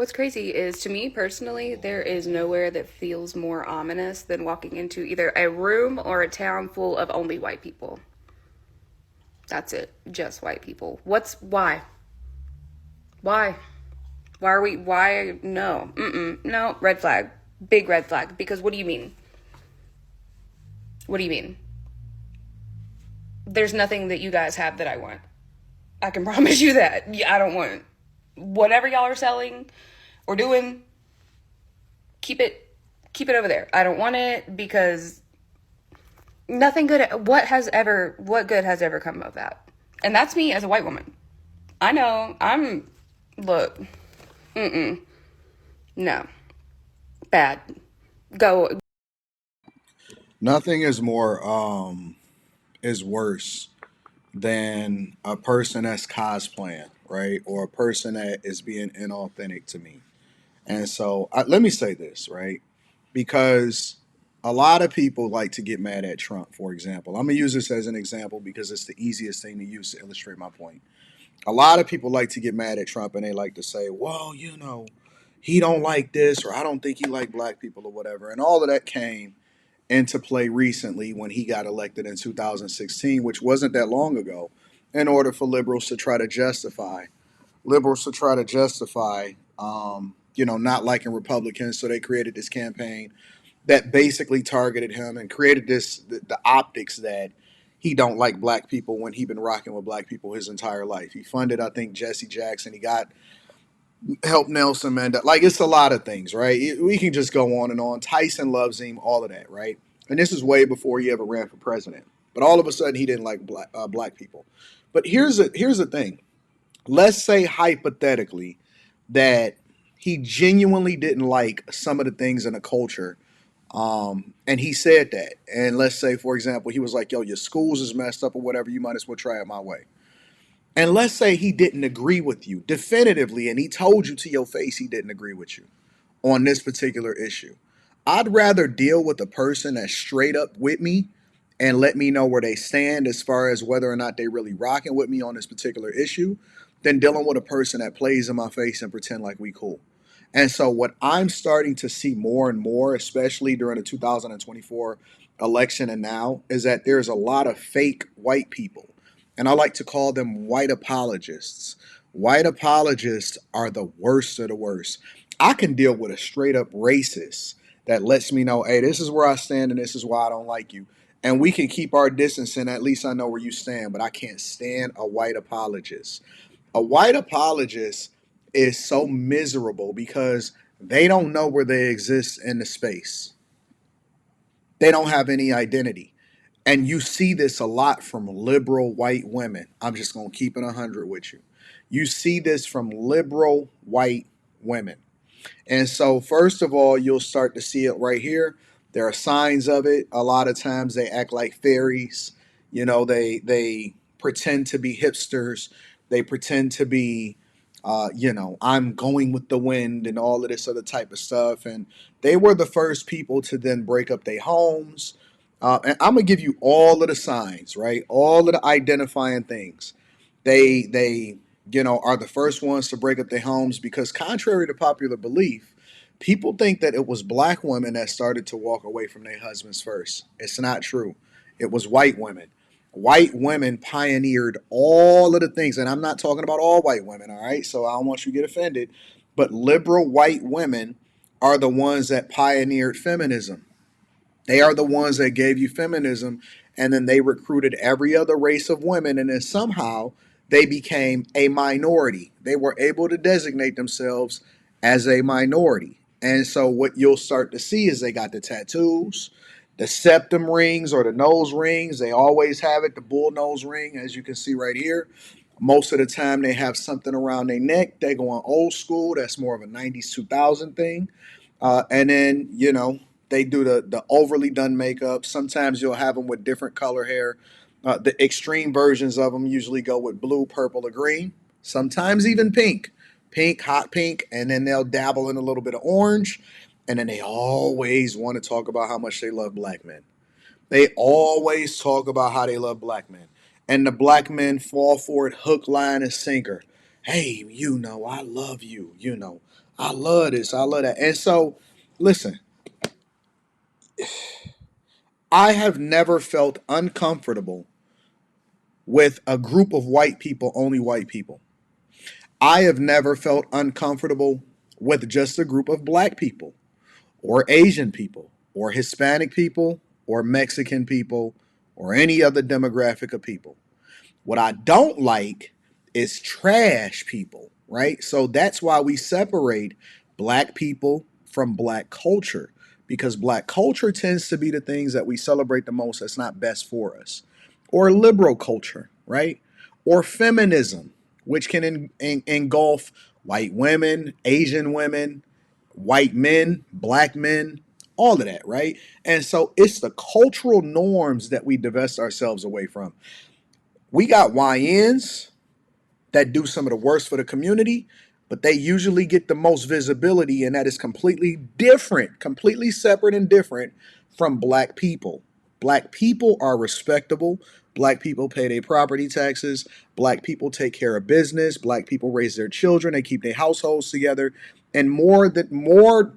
What's crazy is, to me personally, there is nowhere that feels more ominous than walking into either a room or a town full of only white people. That's it. Just white people. Why? Why? Why? No. No. Red flag. Big red flag. Because what do you mean? What do you mean? There's nothing that you guys have that I want. I can promise you that. I don't want whatever y'all are selling or doing. Keep it, keep it over there. I don't want it because nothing good. What good has ever come of that? And that's me as a white woman. I know. Look. No. Bad. Go. Nothing is worse than a person that's cosplaying, right? Or a person that is being inauthentic to me. And so let me say this, right? Because a lot of people like to get mad at Trump, for example. I'm going to use this as an example because it's the easiest thing to use to illustrate my point. A lot of people like to get mad at Trump and they like to say, well, he don't like this or I don't think he like black people or whatever. And all of that came into play recently when he got elected in 2016, which wasn't that long ago, in order for liberals to try to justify, not liking Republicans. So they created this campaign that basically targeted him and created the optics that he don't like black people when he been rocking with black people his entire life. He funded, I think, Jesse Jackson. He got help Nelson Mandela. Like it's a lot of things, right? We can just go on and on. Tyson loves him, all of that, right? And this is way before he ever ran for president. But all of a sudden, he didn't like black people. But here's the thing. Let's say hypothetically that he genuinely didn't like some of the things in the culture, and he said that. And let's say, for example, he was like, "Yo, your schools is messed up or whatever. You might as well try it my way." And let's say he didn't agree with you definitively, and he told you to your face he didn't agree with you on this particular issue. I'd rather deal with a person that's straight up with me and let me know where they stand as far as whether or not they really rocking with me on this particular issue than dealing with a person that plays in my face and pretend like we cool. And so what I'm starting to see more and more, especially during the 2024 election and now, is that there's a lot of fake white people. And I like to call them white apologists. White apologists are the worst of the worst. I can deal with a straight up racist that lets me know, hey, this is where I stand and this is why I don't like you. And we can keep our distance and at least I know where you stand, but I can't stand a white apologist. A white apologist is so miserable because they don't know where they exist in the space. They don't have any identity. And you see this a lot from liberal white women. I'm just going to keep it 100 with you. You see this from liberal white women. And so, first of all, you'll start to see it right here. There are signs of it. A lot of times they act like fairies. They pretend to be hipsters. They pretend to be, I'm going with the wind and all of this other type of stuff. And they were the first people to then break up their homes. And I'm gonna give you all of the signs, right? All of the identifying things. They are the first ones to break up their homes because, contrary to popular belief, people think that it was black women that started to walk away from their husbands first. It's not true. It was white women. White women pioneered all of the things, and I'm not talking about all white women, all right? So I don't want you to get offended, but liberal white women are the ones that pioneered feminism. They are the ones that gave you feminism, and then they recruited every other race of women, and then somehow they became a minority. They were able to designate themselves as a minority. And so what you'll start to see is they got the tattoos, the septum rings or the nose rings. They always have it, the bull nose ring, as you can see right here. Most of the time they have something around their neck. They go on old school. That's more of a 90s 2000 thing. And then, they do the overly done makeup. Sometimes you'll have them with different color hair. The extreme versions of them usually go with blue, purple, or green. Sometimes even pink, hot pink, and then they'll dabble in a little bit of orange. And then they always want to talk about how much they love black men. They always talk about how they love black men. And the black men fall for it hook, line, and sinker. Hey, I love you. I love this. I love that. And so, listen, I have never felt uncomfortable with a group of white people, only white people. I have never felt uncomfortable with just a group of black people or Asian people or Hispanic people or Mexican people or any other demographic of people. What I don't like is trash people, right? So that's why we separate black people from black culture, because black culture tends to be the things that we celebrate the most that's not best for us, or liberal culture, right? Or feminism, which can engulf white women, Asian women, white men, black men, all of that, right? And so it's the cultural norms that we divest ourselves away from. We got YNs that do some of the worst for the community, but they usually get the most visibility, and that is completely different, completely separate and different from black people. Black people are respectable. Black people pay their property taxes. Black people take care of business. Black people raise their children. They keep their households together. And more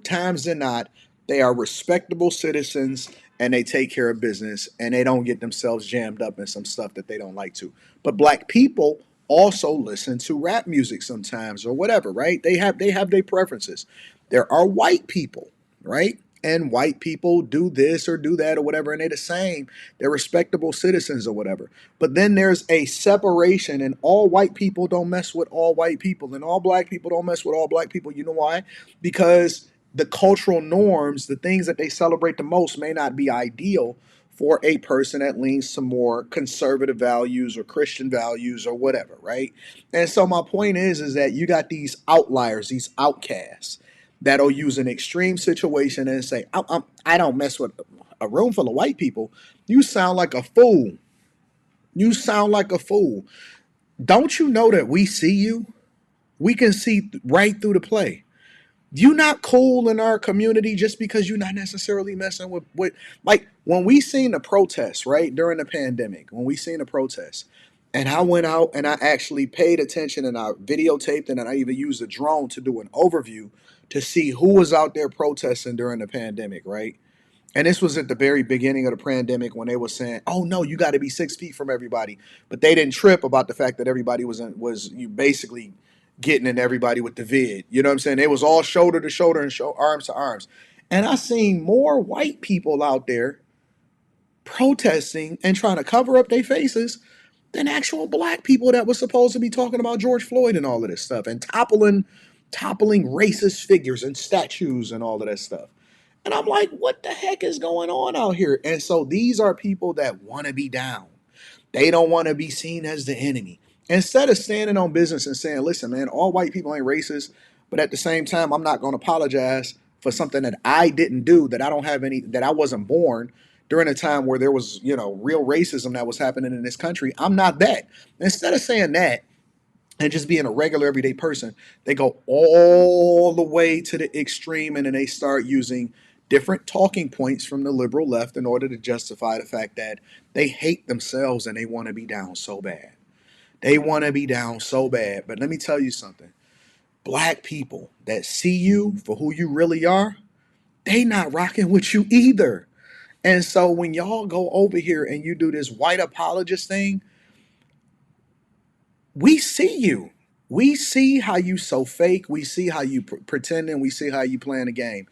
times than not, they are respectable citizens and they take care of business and they don't get themselves jammed up in some stuff that they don't like to. But black people also listen to rap music sometimes or whatever, right? They have their preferences. There are white people, right? And white people do this or do that or whatever, and they're the same. They're respectable citizens or whatever. But then there's a separation, and all white people don't mess with all white people, and all black people don't mess with all black people. You know why? Because the cultural norms, the things that they celebrate the most, may not be ideal for a person that leans to more conservative values or Christian values or whatever, right? And so my point is that you got these outliers, these outcasts that'll use an extreme situation and say, I don't mess with a room full of white people. You sound like a fool. You sound like a fool. Don't you know that we see you? We can see right through the play. You not cool in our community just because you're not necessarily messing with like when we seen the protests, right, during the pandemic, when we seen the protests, and I went out and I actually paid attention and I videotaped and I even used a drone to do an overview to see who was out there protesting during the pandemic, right? And this was at the very beginning of the pandemic when they were saying, "Oh no, you got to be 6 feet from everybody," but they didn't trip about the fact that everybody was you basically getting in everybody with the vid. You know what I'm saying? It was all shoulder to shoulder and arms to arms. And I seen more white people out there protesting and trying to cover up their faces than actual black people that was supposed to be talking about George Floyd and all of this stuff and toppling racist figures and statues and all of that stuff. And I'm like, what the heck is going on out here? And so these are people that want to be down. They don't want to be seen as the enemy. Instead of standing on business and saying, listen, man, all white people ain't racist, but at the same time, I'm not going to apologize for something that I didn't do, that I don't have any, that I wasn't born during a time where there was, real racism that was happening in this country. I'm not that. Instead of saying that, and just being a regular everyday person, they go all the way to the extreme and then they start using different talking points from the liberal left in order to justify the fact that they hate themselves and they want to be down so bad. They want to be down so bad. But let me tell you something. Black people that see you for who you really are, they not rocking with you either. And so when y'all go over here and you do this white apologist thing, we see you. We see how you so fake. We see how you pretending. We see how you playing the game,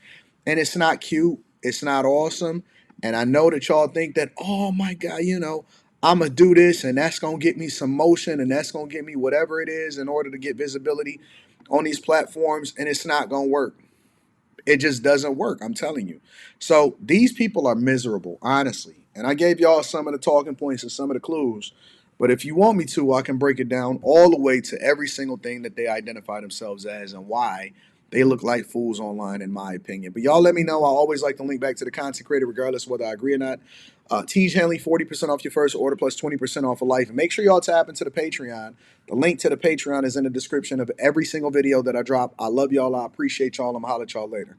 and it's not cute. It's not awesome. And I know that y'all think that, oh my God, I'm gonna do this, and that's gonna get me some motion, and that's gonna get me whatever it is in order to get visibility on these platforms, and it's not gonna work. It just doesn't work. I'm telling you. So these people are miserable, honestly. And I gave y'all some of the talking points and some of the clues. But if you want me to, I can break it down all the way to every single thing that they identify themselves as and why they look like fools online, in my opinion. But y'all let me know. I always like to link back to the content creator, regardless of whether I agree or not. Tej Henley, 40% off your first order plus 20% off of life. And make sure y'all tap into the Patreon. The link to the Patreon is in the description of every single video that I drop. I love y'all. I appreciate y'all. I'm going to holler at y'all later.